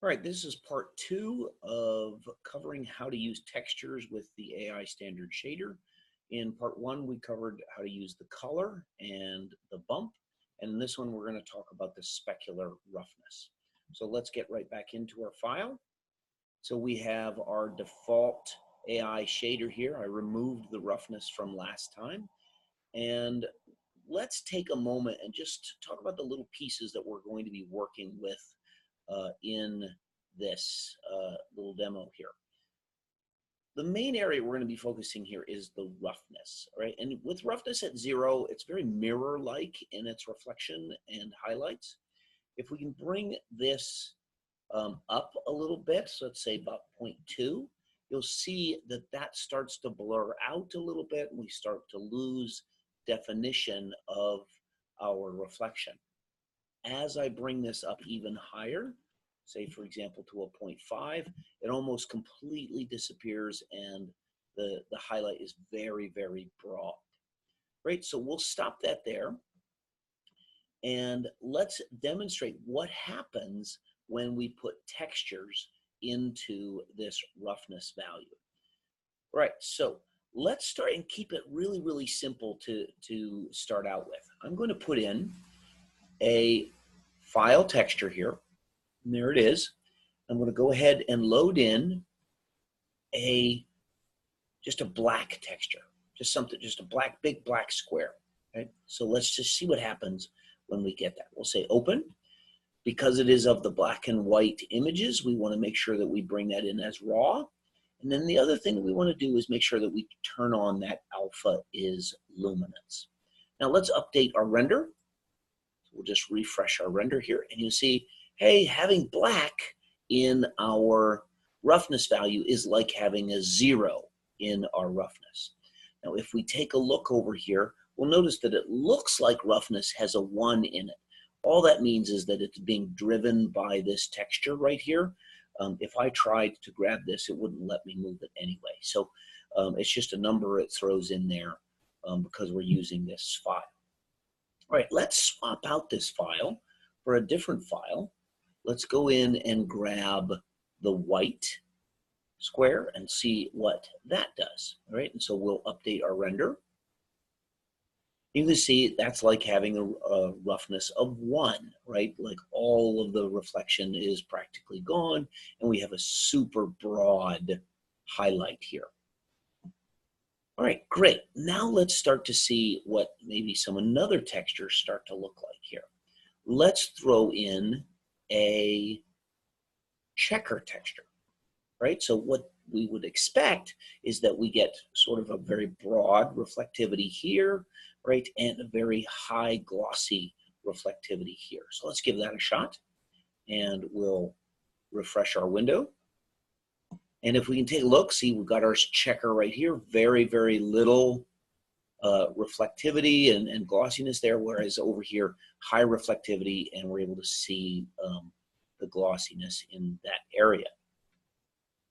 All right, this is part two of covering how to use textures with the AI standard shader. In part one, we covered how to use the color and the bump. And in this one, we're going to talk about the specular roughness. So let's get right back into our file. So we have our default AI shader here. I removed the roughness from last time. And let's take a moment and just talk about the little pieces that we're going to be working with in this little demo here. The main area we're going to be focusing here is the roughness, right? And with roughness at 0, it's very mirror-like in its reflection and highlights. If we can bring this up a little bit, so let's say about 0.2, you'll see that that starts to blur out a little bit, and we start to lose definition of our reflection. As I bring this up even higher, say for example to a 0.5, it almost completely disappears and the highlight is very, very broad. Right, so we'll stop that there and let's demonstrate what happens when we put textures into this roughness value. Right, so let's start and keep it really, really simple to start out with. I'm going to put in a file texture here. And there it is. I'm going to go ahead and load in just a black texture, just a big black square. Okay? So let's just see what happens when we get that. We'll say open. Because it is of the black and white images, we want to make sure that we bring that in as raw. And then the other thing that we want to do is make sure that we turn on that alpha is luminance. Now let's update our render. We'll just refresh our render here, and you'll see, hey, having black in our roughness value is like having a 0 in our roughness. Now, if we take a look over here, we'll notice that it looks like roughness has a 1 in it. All that means is that it's being driven by this texture right here. If I tried to grab this, it wouldn't let me move it anyway. So it's just a number it throws in there because we're using this file. All right, let's swap out this file for a different file. Let's go in and grab the white square and see what that does. All right, and so we'll update our render. You can see that's like having a roughness of 1, right? Like all of the reflection is practically gone, and we have a super broad highlight here. All right, great. Now let's start to see what maybe some another textures start to look like here. Let's throw in a checker texture, right? So what we would expect is that we get sort of a very broad reflectivity here, right? And a very high glossy reflectivity here. So let's give that a shot and we'll refresh our window. And if we can take a look, see we've got our checker right here, very, very little reflectivity and glossiness there, whereas over here, high reflectivity, and we're able to see the glossiness in that area.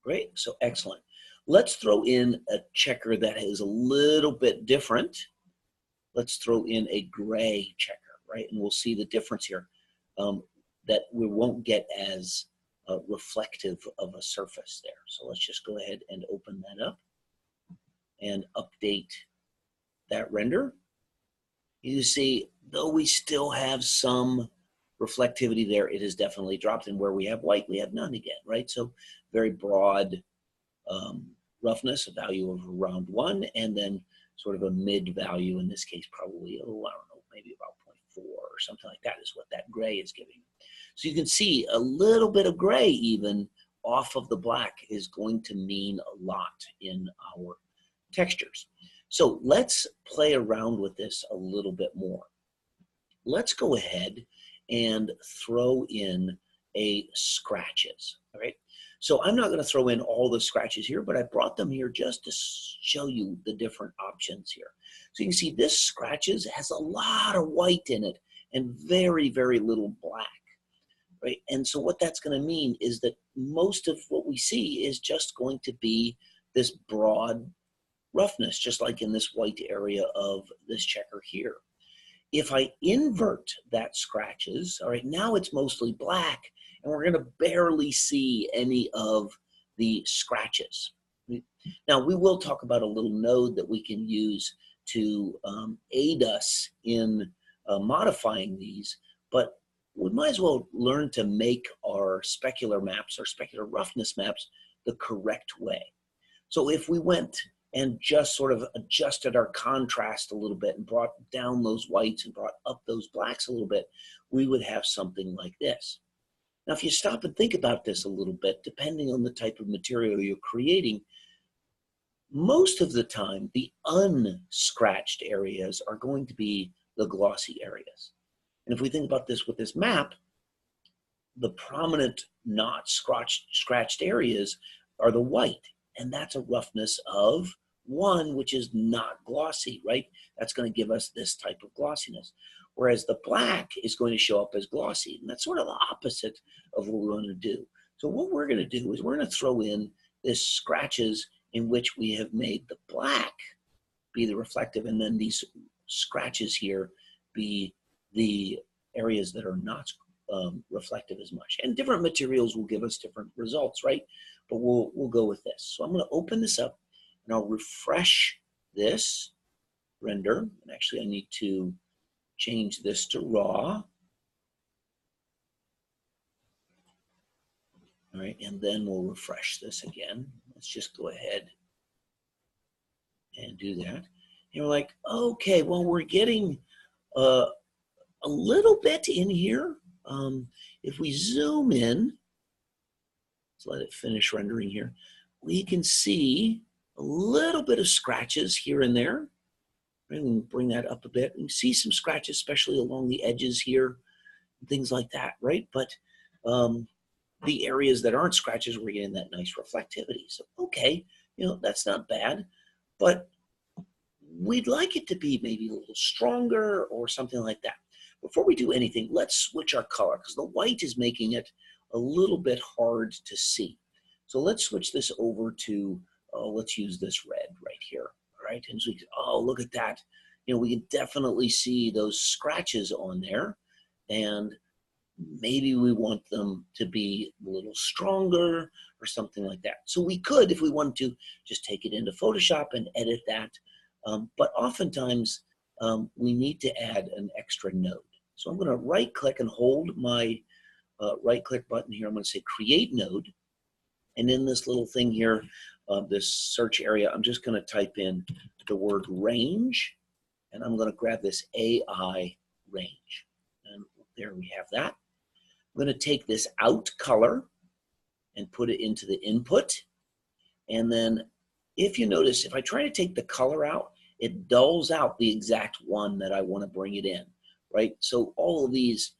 Great, so excellent. Let's throw in a checker that is a little bit different. Let's throw in a gray checker, right? And we'll see the difference here, that we won't get as reflective of a surface there. So let's just go ahead and open that up and update that render. You see, though we still have some reflectivity there, it has definitely dropped. And where we have white, we have none again, right? So very broad roughness, a value of around 1, and then sort of a mid value, in this case, probably, I don't know, maybe about 0.4 or something like that is what that gray is giving. So you can see a little bit of gray even off of the black is going to mean a lot in our textures. So let's play around with this a little bit more. Let's go ahead and throw in a scratches, all right? So I'm not going to throw in all the scratches here, but I brought them here just to show you the different options here. So you can see this scratches has a lot of white in it and very, very little black, right? And so what that's going to mean is that most of what we see is just going to be this broad roughness, just like in this white area of this checker here. If I invert that scratches, all right, now it's mostly black, and we're going to barely see any of the scratches. Now, we will talk about a little node that we can use to aid us in modifying these, but we might as well learn to make our specular maps, our specular roughness maps, the correct way. So if we went and just sort of adjusted our contrast a little bit and brought down those whites and brought up those blacks a little bit, we would have something like this. Now, if you stop and think about this a little bit, depending on the type of material you're creating, most of the time, the unscratched areas are going to be the glossy areas. And if we think about this with this map, the prominent not scratched areas are the white, and that's a roughness of 1, which is not glossy, right? That's going to give us this type of glossiness. Whereas the black is going to show up as glossy, and that's sort of the opposite of what we're going to do. So what we're going to do is we're going to throw in this scratches in which we have made the black be the reflective, and then these scratches here be the areas that are not reflective as much. And different materials will give us different results, right? But we'll go with this. So I'm going to open this up, and I'll refresh this render. And actually, I need to change this to raw. All right, and then we'll refresh this again. Let's just go ahead and do that. And we're like, okay, well, we're getting a little bit in here. If we zoom in, let's let it finish rendering here, we can see a little bit of scratches here and there. We can bring that up a bit. You can see some scratches, especially along the edges here, things like that, right? But the areas that aren't scratches, we're getting that nice reflectivity. So, okay, you know, that's not bad, but we'd like it to be maybe a little stronger or something like that. Before we do anything, let's switch our color, because the white is making it a little bit hard to see. So let's switch this over to, let's use this red right here, all right? And so we can, oh, look at that. You know, we can definitely see those scratches on there, and maybe we want them to be a little stronger or something like that. So we could, if we wanted to, just take it into Photoshop and edit that. But oftentimes, we need to add an extra node. So I'm going to right-click and hold my right-click button here. I'm going to say Create Node. And in this little thing here, this search area, I'm just going to type in the word range. And I'm going to grab this AI range. And there we have that. I'm going to take this out color and put it into the input. And then if you notice, if I try to take the color out, it dulls out the exact one that I want to bring it in, right? So all of these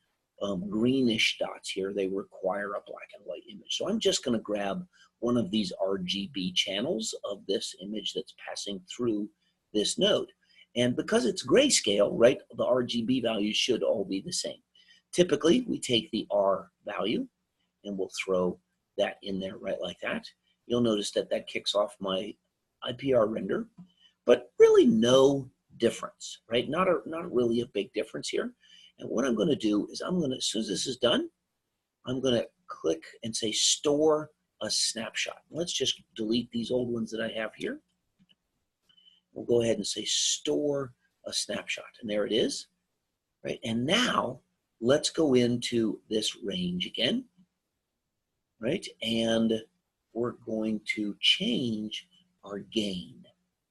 greenish dots here, they require a black and white image. So I'm just going to grab one of these RGB channels of this image that's passing through this node. And because it's grayscale, right, the RGB values should all be the same. Typically, we take the R value and we'll throw that in there right like that. You'll notice that that kicks off my IPR render, but really no difference, right? Not really a big difference here. And what I'm going to do is I'm going to, as soon as this is done, I'm going to click and say store a snapshot. Let's just delete these old ones that I have here. We'll go ahead and say store a snapshot, and there it is, right? And now let's go into this range again, right? And we're going to change our gain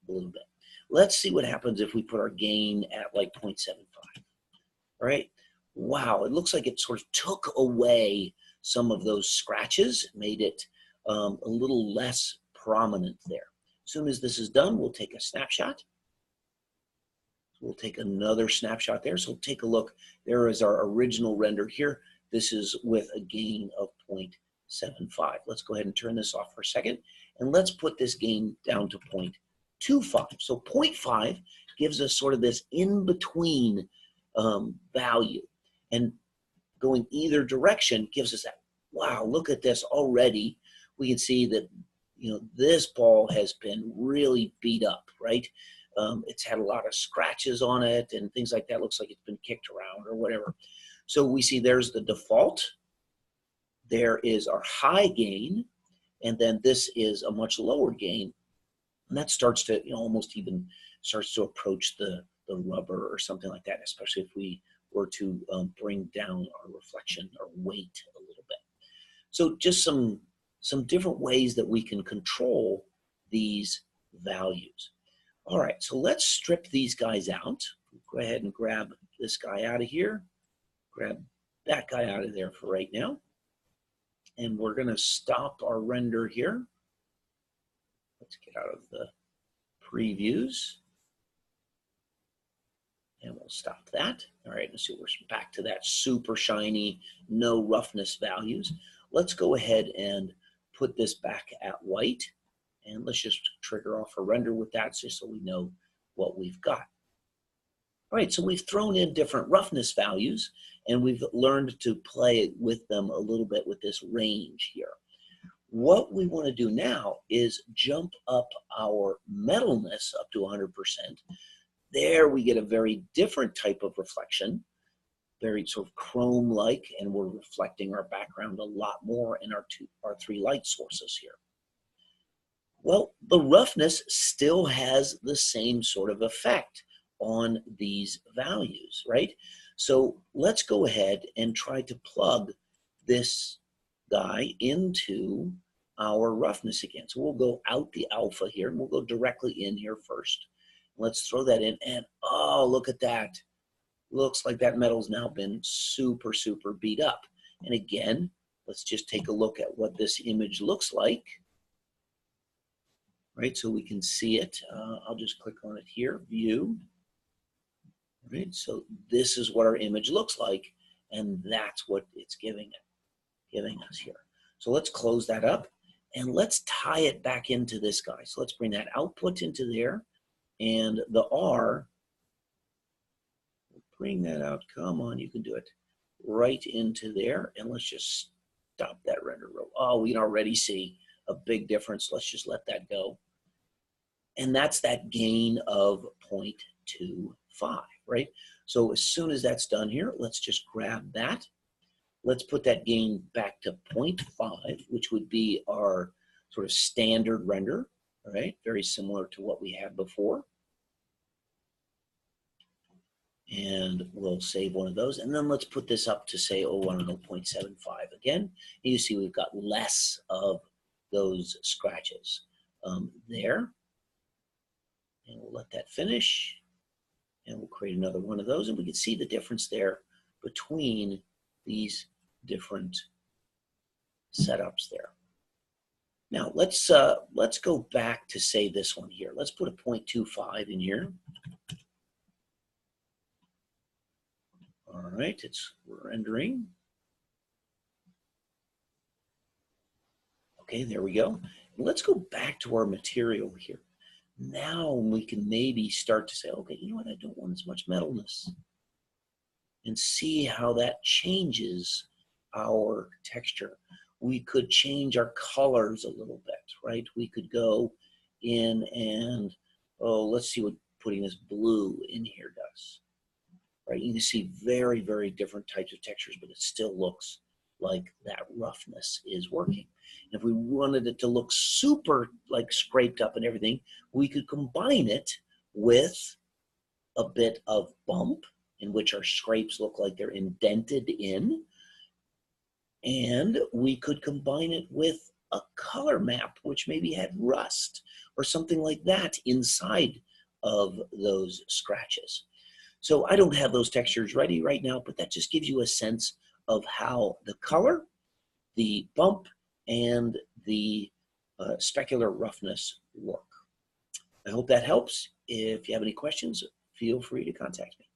a little bit. Let's see what happens if we put our gain at like 0.75. All right. Wow, it looks like it sort of took away some of those scratches, made it a little less prominent there. As soon as this is done, we'll take a snapshot. We'll take another snapshot there. So take a look. There is our original render here. This is with a gain of 0.75. Let's go ahead and turn this off for a second. And let's put this gain down to 0.25. So 0.5 gives us sort of this in-between value. And going either direction gives us that, wow, look at this already. We can see that, you know, this ball has been really beat up, right? it's had a lot of scratches on it and things like that. Looks like it's been kicked around or whatever. So we see there's the default. There is our high gain, and then this is a much lower gain. And that starts to, almost even starts to approach the rubber or something like that, especially if we were to bring down our reflection or weight a little bit. So just some different ways that we can control these values. All right, so let's strip these guys out. Go ahead and grab this guy out of here. Grab that guy out of there for right now. And we're going to stop our render here. Let's get out of the previews. And we'll stop that. All right, let's see, we're back to that super shiny, no roughness values. Let's go ahead and put this back at white. And let's just trigger off a render with that just so we know what we've got. All right, so we've thrown in different roughness values, and we've learned to play with them a little bit with this range here. What we want to do now is jump up our metalness up to 100%. There we get a very different type of reflection, very sort of chrome-like, and we're reflecting our background a lot more in our three light sources here. Well, the roughness still has the same sort of effect on these values, right? So let's go ahead and try to plug this guy into our roughness again. So we'll go out the alpha here, and we'll go directly in here first. Let's throw that in, and oh, look at that. Looks like that metal's now been super, super beat up. And again, let's just take a look at what this image looks like. Right, so we can see it. I'll just click on it here, view. Right, so this is what our image looks like, and that's what it's giving us here. So let's close that up, and let's tie it back into this guy. So let's bring that output into there, and the R, bring that out, come on, you can do it, right into there, and let's just stop that render row. Oh, we can already see a big difference. Let's just let that go. And that's that gain of 0.25, right? So as soon as that's done here, let's just grab that. Let's put that gain back to 0.5, which would be our sort of standard render, all right? Very similar to what we had before. And we'll save one of those. And then let's put this up to say, oh, I don't know, 0.75 again. And you see we've got less of those scratches there. And we'll let that finish. And we'll create another one of those. And we can see the difference there between these different setups there. Now let's go back to say this one here. Let's put a 0.25 in here. All right, it's rendering. Okay, there we go. Let's go back to our material here. Now we can maybe start to say, okay, you know what, I don't want as much metalness. And see how that changes our texture. We could change our colors a little bit, right? We could go in and, oh, let's see what putting this blue in here does. Right, you can see very, very different types of textures, but it still looks like that roughness is working. And if we wanted it to look super like scraped up and everything, we could combine it with a bit of bump, in which our scrapes look like they're indented in. And we could combine it with a color map, which maybe had rust or something like that inside of those scratches. So I don't have those textures ready right now, but that just gives you a sense of how the color, the bump, and the specular roughness work. I hope that helps. If you have any questions, feel free to contact me.